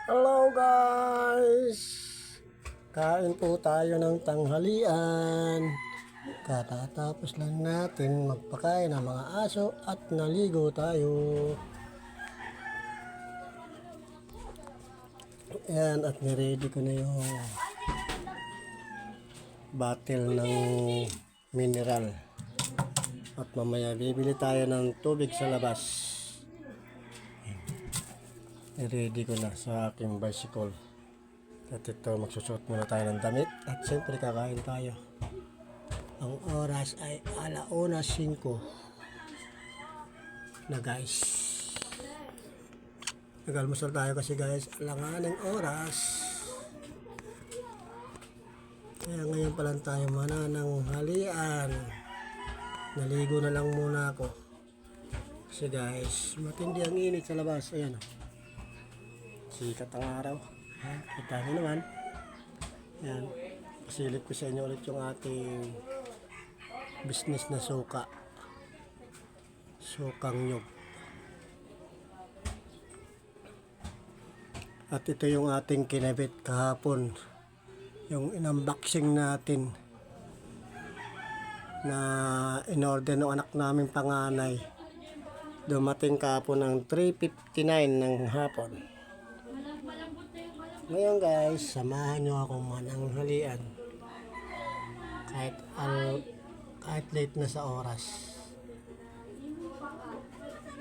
Hello guys! Kain po tayo ng tanghalian. Katatapos lang natin magpakain ng mga aso at naligo tayo. Ayan, at niready ko na yung bottle ng mineral. At mamaya bibili tayo ng tubig sa labas. I-ready ko na sa aking bicycle. At ito, magsusot muna tayo ng damit. At siyempre kakain tayo. Ang oras ay 1:05 na guys. Nag-almusal tayo kasi guys, alanganing oras. Kaya ngayon pa lang tayo manananghalian. Naligo na lang muna ako. Kasi guys, matindi ang init sa labas. Ayan o. Sikat ang araw. Kita nyo naman. Yan. Pasilip ko sa inyo ulit yung ating business na suka. Sukang nyug. At ito yung ating kinabit kahapon. Yung in-unboxing natin na in-order ng anak namin panganay. Dumating kahapon ng 3:59 ng hapon. Ngayon guys, samahan nyo ako mananghalian kahit late na sa oras.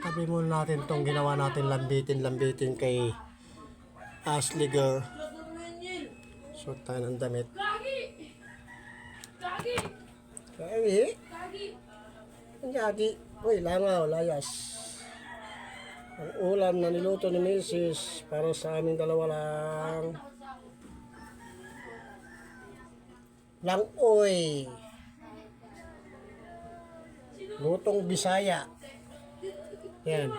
Tabi muna natin tong ginawa natin lambitin kay Ashley girl. Suot tayo ng damit. Kagi? Ang gagi? Uy, langaw, layas. Ang ulam na niluto ni Mrs. para sa aming dalawa lang. Langoy. Lutong Bisaya. Yan.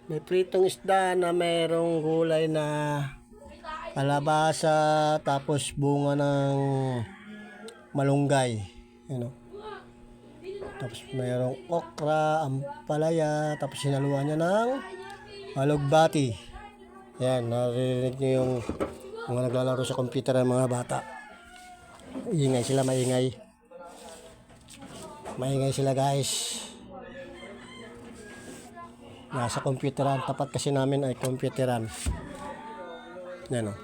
May pritong isda na mayroong gulay na kalabasa, tapos bunga ng malunggay. You know? Tapos mayroong okra, ampalaya, tapos sinaluan niya ng malugbati. Yan, naririnig niyo yung mga naglalaro sa computer ng mga bata. Ingay sila, maingay. Maingay sila guys. Nasa computeran, tapat kasi namin ay computeran. Yan o.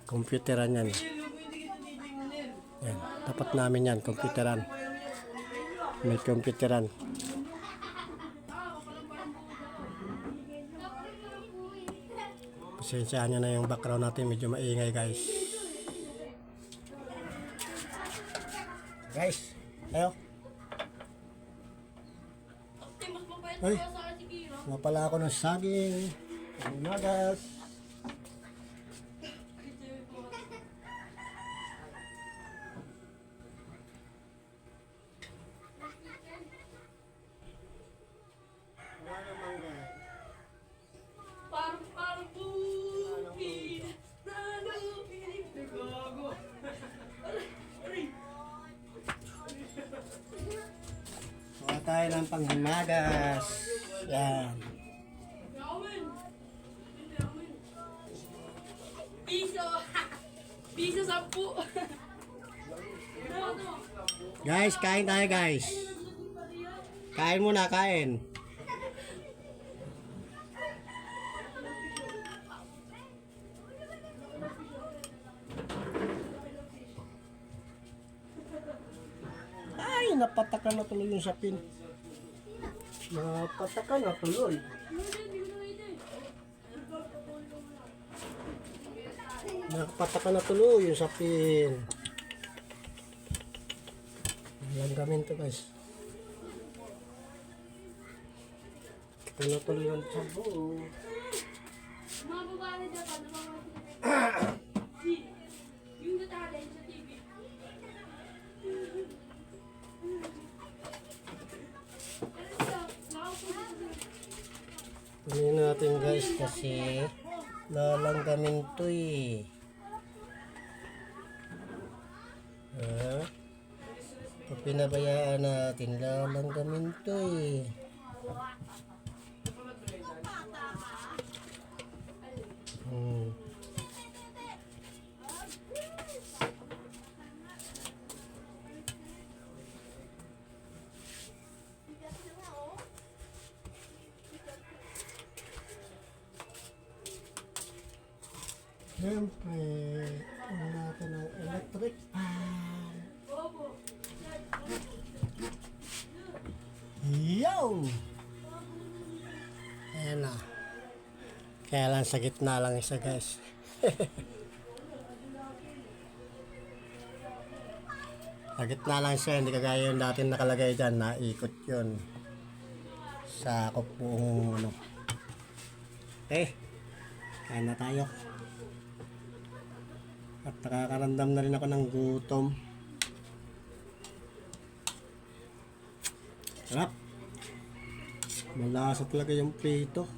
Computeran yan. Yan, tapat namin yan, computeran. May computeran. Pasensyahan nyo na yung background natin, medyo maingay guys. Guys, ayo. Ay, mapala ako ng saging, magas. Kuha tayo ng panghimagas. Yan. Piso 10. Guys, kain tayo guys. Kain muna, kain. Ay, napatakan na tuloy yung sapin. Napatakan na tuloy. Napatakan na tuloy yung sapin. Langgamin to guys. Ito na tuloy yung sabo. Mga babae dyan, paano ba yung detalye sa TV? Tuloy natin guys kasi lalanggamin to eh. Pag pinabayaan natin, lalanggamin to eh. Siyempre, ano natin ang electric pan. Yo! Ayan na. Kaya lang sa gitna lang isa guys. Sa gitna lang siya, hindi kagaya yung dati nakalagay dyan, naikot yun. Sa buong ano. Okay, kain na tayo. At nakakaramdam na rin ako ng gutom. Sarap. Malasa talaga yung prito.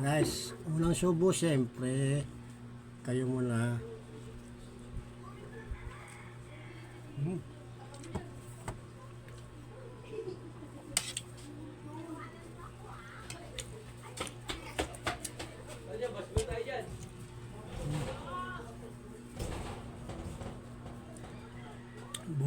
Guys, unang subo siyempre. Kayo muna.